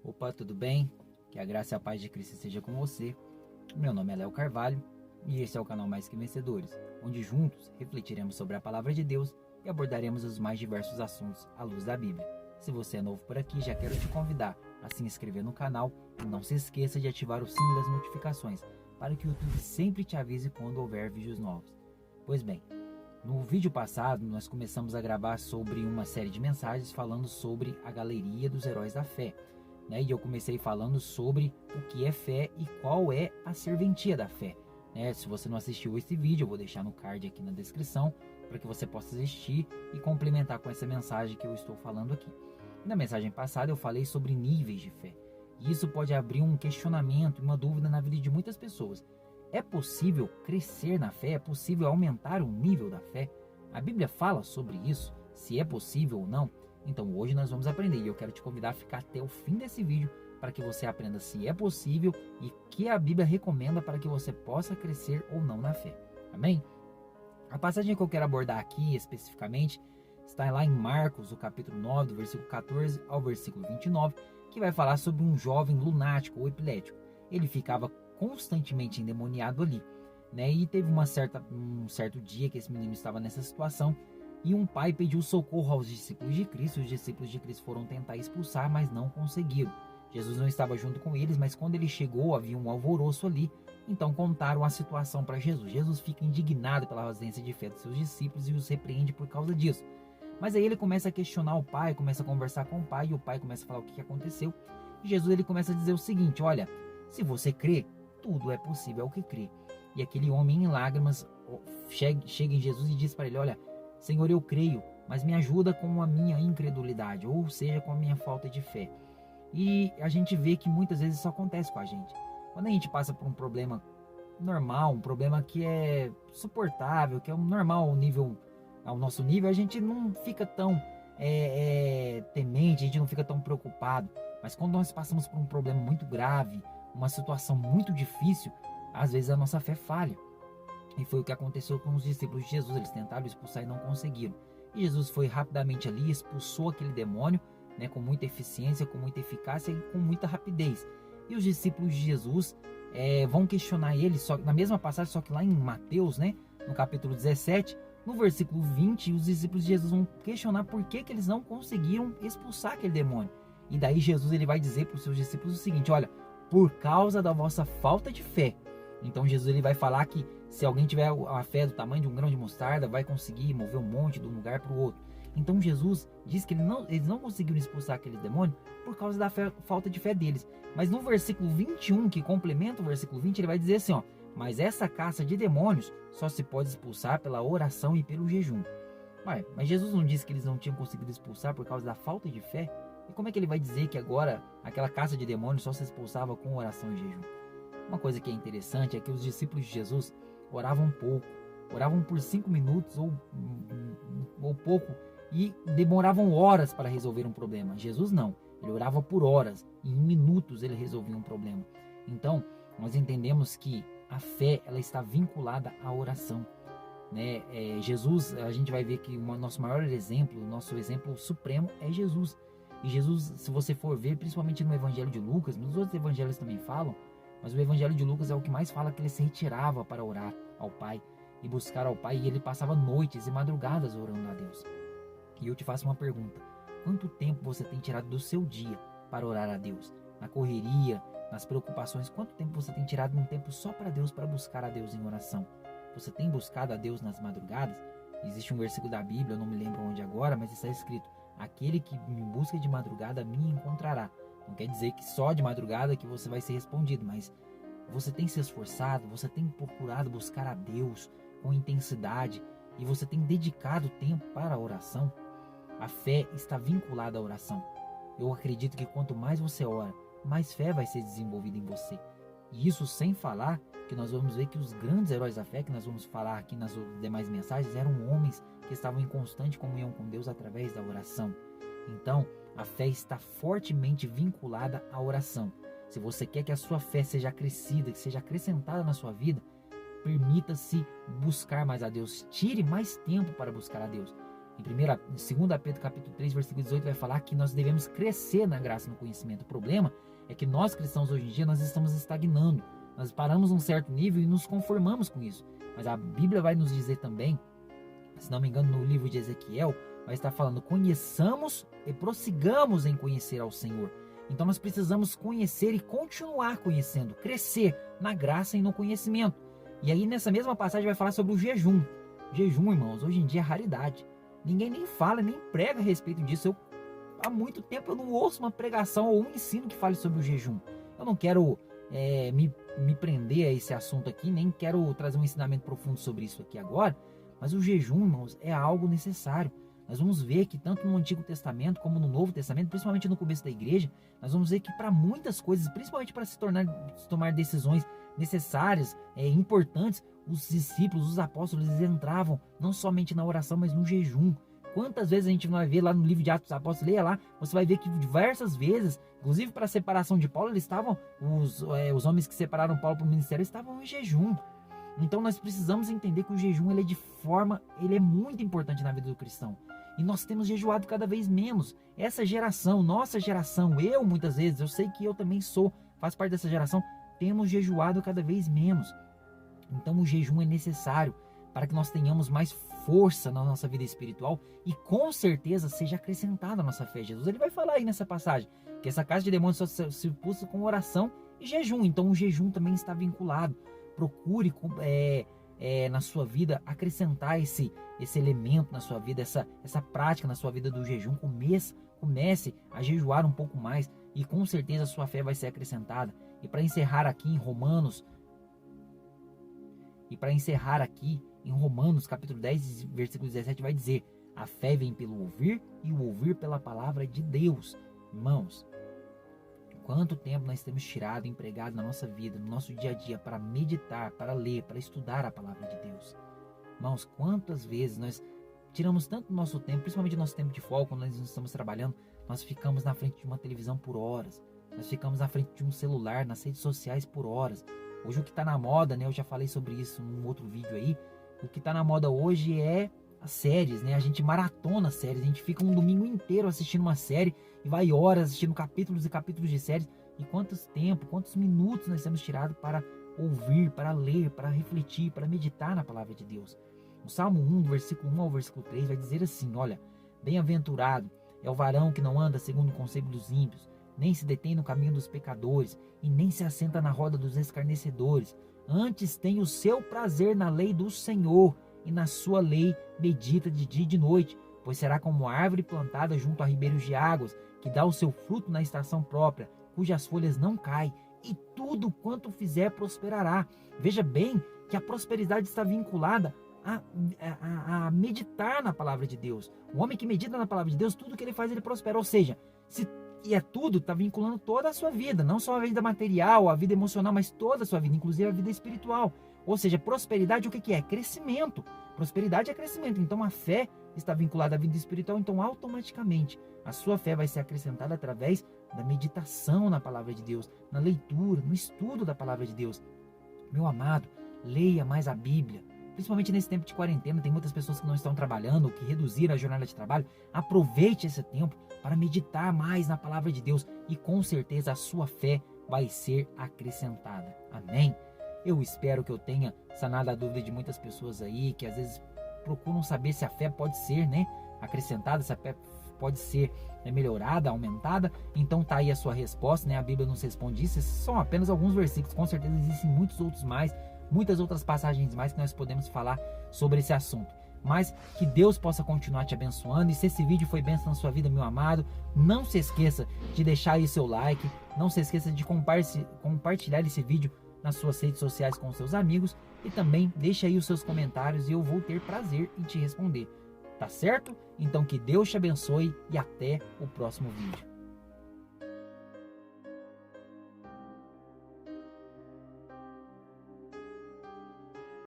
Opa, tudo bem? Que a graça e a paz de Cristo esteja com você. Meu nome é Léo Carvalho e esse é o canal Mais Que Vencedores, onde juntos refletiremos sobre a palavra de Deus e abordaremos os mais diversos assuntos à luz da Bíblia. Se você é novo por aqui, já quero te convidar a se inscrever no canal e não se esqueça de ativar o sino das notificações para que o YouTube sempre te avise quando houver vídeos novos. Pois bem, no vídeo passado nós começamos a gravar sobre uma série de mensagens falando sobre a galeria dos heróis da fé. E eu comecei falando sobre o que é fé e qual é a serventia da fé. Se você não assistiu esse vídeo, eu vou deixar no card aqui na descrição para que você possa assistir e complementar com essa mensagem que eu estou falando aqui. Na mensagem passada eu falei sobre níveis de fé. E isso pode abrir um questionamento e uma dúvida na vida de muitas pessoas. É possível crescer na fé? É possível aumentar o nível da fé? A Bíblia fala sobre isso, se é possível ou não. Então hoje nós vamos aprender e eu quero te convidar a ficar até o fim desse vídeo para que você aprenda se é possível e o que a Bíblia recomenda para que você possa crescer ou não na fé. Amém? A passagem que eu quero abordar aqui especificamente está lá em Marcos, o capítulo 9, do versículo 14 ao versículo 29, que vai falar sobre um jovem lunático ou epilético. Ele ficava constantemente endemoniado ali, e teve um certo dia que esse menino estava nessa situação. E um pai pediu socorro aos discípulos de Cristo. Os discípulos de Cristo foram tentar expulsar, mas não conseguiram. Jesus não estava junto com eles, mas quando ele chegou havia um alvoroço ali. Então contaram a situação para Jesus. Jesus fica indignado pela ausência de fé dos seus discípulos e os repreende por causa disso. Mas aí ele começa a questionar o pai, começa a conversar com o pai, e o pai começa a falar o que aconteceu. E Jesus ele começa a dizer o seguinte: olha, se você crê, tudo é possível ao que crê. E aquele homem em lágrimas chega em Jesus e diz para ele: olha, Senhor, eu creio, mas me ajuda com a minha incredulidade, ou seja, com a minha falta de fé. E a gente vê que muitas vezes isso acontece com a gente. Quando a gente passa por um problema normal, um problema que é suportável, que é normal ao nosso nível, a gente não fica tão temente, a gente não fica tão preocupado. Mas quando nós passamos por um problema muito grave, uma situação muito difícil, às vezes a nossa fé falha. E foi o que aconteceu com os discípulos de Jesus. Eles tentaram expulsar e não conseguiram. E Jesus foi rapidamente ali, expulsou aquele demônio, com muita eficiência, com muita eficácia e com muita rapidez. E os discípulos de Jesus vão questionar ele, só na mesma passagem, só que lá em Mateus, no capítulo 17, no versículo 20, os discípulos de Jesus vão questionar por que eles não conseguiram expulsar aquele demônio. E daí Jesus ele vai dizer para os seus discípulos o seguinte: olha, por causa da vossa falta de fé. Então Jesus ele vai falar que se alguém tiver a fé do tamanho de um grão de mostarda, vai conseguir mover um monte de um lugar para o outro. Então Jesus diz que eles não conseguiram expulsar aquele demônio por causa da falta de fé deles. Mas no versículo 21, que complementa o versículo 20, ele vai dizer assim: mas essa caça de demônios só se pode expulsar pela oração e pelo jejum. Mas Jesus não disse que eles não tinham conseguido expulsar por causa da falta de fé? E como é que ele vai dizer que agora aquela caça de demônios só se expulsava com oração e jejum? Uma coisa que é interessante é que os discípulos de Jesus oravam pouco, oravam por 5 minutos ou pouco e demoravam horas para resolver um problema. Jesus não, ele orava por horas e em minutos ele resolvia um problema. Então nós entendemos que a fé ela está vinculada à oração. Jesus, a gente vai ver que o nosso maior exemplo, o nosso exemplo supremo é Jesus. E Jesus, se você for ver, principalmente no Evangelho de Lucas, nos outros evangelhos também falam, mas o Evangelho de Lucas é o que mais fala que ele se retirava para orar ao Pai e buscar ao Pai, e ele passava noites e madrugadas orando a Deus. E eu te faço uma pergunta: quanto tempo você tem tirado do seu dia para orar a Deus? Na correria, nas preocupações, quanto tempo você tem tirado um tempo só para Deus, para buscar a Deus em oração? Você tem buscado a Deus nas madrugadas? Existe um versículo da Bíblia, eu não me lembro onde agora, mas está escrito: aquele que me busca de madrugada me encontrará. Não quer dizer que só de madrugada que você vai ser respondido, mas você tem se esforçado, você tem procurado buscar a Deus com intensidade e você tem dedicado tempo para a oração? A fé está vinculada à oração. Eu acredito que quanto mais você ora, mais fé vai ser desenvolvida em você. E isso sem falar que nós vamos ver que os grandes heróis da fé, que nós vamos falar aqui nas demais mensagens, eram homens que estavam em constante comunhão com Deus através da oração. Então, a fé está fortemente vinculada à oração. Se você quer que a sua fé seja crescida, que seja acrescentada na sua vida, permita-se buscar mais a Deus. Tire mais tempo para buscar a Deus. Em 2 Pedro capítulo 3, versículo 18, vai falar que nós devemos crescer na graça e no conhecimento. O problema é que nós cristãos hoje em dia, nós estamos estagnando. Nós paramos num certo nível e nos conformamos com isso. Mas a Bíblia vai nos dizer também, se não me engano, no livro de Ezequiel, vai estar falando: conheçamos e prossigamos em conhecer ao Senhor. Então nós precisamos conhecer e continuar conhecendo, crescer na graça e no conhecimento. E aí nessa mesma passagem vai falar sobre o jejum. Jejum, irmãos, hoje em dia é raridade. Ninguém nem fala, nem prega a respeito disso. Há muito tempo eu não ouço uma pregação ou um ensino que fale sobre o jejum. Eu não quero me prender a esse assunto aqui, nem quero trazer um ensinamento profundo sobre isso aqui agora, mas o jejum, irmãos, é algo necessário. Nós vamos ver que tanto no Antigo Testamento como no Novo Testamento, principalmente no começo da igreja, nós vamos ver que para muitas coisas, principalmente para se tomar decisões necessárias, importantes, os discípulos, os apóstolos, eles entravam não somente na oração, mas no jejum. Quantas vezes a gente vai ver lá no livro de Atos dos Apóstolos, leia lá, você vai ver que diversas vezes, inclusive para a separação de Paulo, eles estavam, os homens que separaram Paulo para o ministério estavam em jejum. Então nós precisamos entender que o jejum ele é muito importante na vida do cristão. E nós temos jejuado cada vez menos. Essa geração, nossa geração, eu muitas vezes, eu sei que eu também faço parte dessa geração, temos jejuado cada vez menos. Então o jejum é necessário para que nós tenhamos mais força na nossa vida espiritual e com certeza seja acrescentada a nossa fé. Jesus ele vai falar aí nessa passagem que essa casa de demônios só se expulsa com oração e jejum. Então o jejum também está vinculado. Procure na sua vida acrescentar esse elemento na sua vida, essa prática na sua vida do jejum. Comece a jejuar um pouco mais e com certeza a sua fé vai ser acrescentada. E para encerrar aqui em Romanos capítulo 10, versículo 17 vai dizer: a fé vem pelo ouvir e o ouvir pela palavra de Deus. Irmãos, quanto tempo nós temos tirado e empregado na nossa vida, no nosso dia a dia, para meditar, para ler, para estudar a palavra de Deus? Irmãos, quantas vezes nós tiramos tanto do nosso tempo, principalmente do nosso tempo de folga, quando nós estamos trabalhando, nós ficamos na frente de uma televisão por horas, nós ficamos na frente de um celular, nas redes sociais por horas. Hoje o que está na moda, né? Eu já falei sobre isso num outro vídeo aí. O que está na moda hoje é as séries, né? A gente maratona séries, a gente fica um domingo inteiro assistindo uma série e vai horas assistindo capítulos e capítulos de séries. E quantos minutos nós temos tirado para ouvir, para ler, para refletir, para meditar na palavra de Deus. O Salmo 1, do versículo 1 ao versículo 3 vai dizer assim: olha, bem-aventurado é o varão que não anda segundo o conselho dos ímpios, nem se detém no caminho dos pecadores, e nem se assenta na roda dos escarnecedores. Antes tem o seu prazer na lei do Senhor, e na sua lei medita de dia e de noite. Pois será como a árvore plantada junto a ribeiros de águas, que dá o seu fruto na estação própria, cujas folhas não caem, e tudo quanto fizer prosperará. Veja bem que a prosperidade está vinculada a meditar na palavra de Deus. O homem que medita na palavra de Deus, tudo que ele faz, ele prospera. Ou seja, tudo está vinculando toda a sua vida, não só a vida material, a vida emocional, mas toda a sua vida, inclusive a vida espiritual. Ou seja, prosperidade o que é? Crescimento. Prosperidade é crescimento. Então a fé está vinculada à vida espiritual, então automaticamente a sua fé vai ser acrescentada através da meditação na palavra de Deus, na leitura, no estudo da palavra de Deus. Meu amado, leia mais a Bíblia. Principalmente nesse tempo de quarentena, tem muitas pessoas que não estão trabalhando, que reduziram a jornada de trabalho. Aproveite esse tempo para meditar mais na palavra de Deus e com certeza a sua fé vai ser acrescentada. Amém? Eu espero que eu tenha sanado a dúvida de muitas pessoas aí, que às vezes procuram saber se a fé pode ser, acrescentada, se a fé pode ser melhorada, aumentada. Então tá aí a sua resposta, A Bíblia nos responde isso. Esses são apenas alguns versículos, com certeza existem muitos outros mais, muitas outras passagens mais que nós podemos falar sobre esse assunto. Mas que Deus possa continuar te abençoando. E se esse vídeo foi bênção na sua vida, meu amado, não se esqueça de deixar aí seu like, não se esqueça de compartilhar esse vídeo nas suas redes sociais com seus amigos e também deixe aí os seus comentários e eu vou ter prazer em te responder. Tá certo? Então que Deus te abençoe e até o próximo vídeo.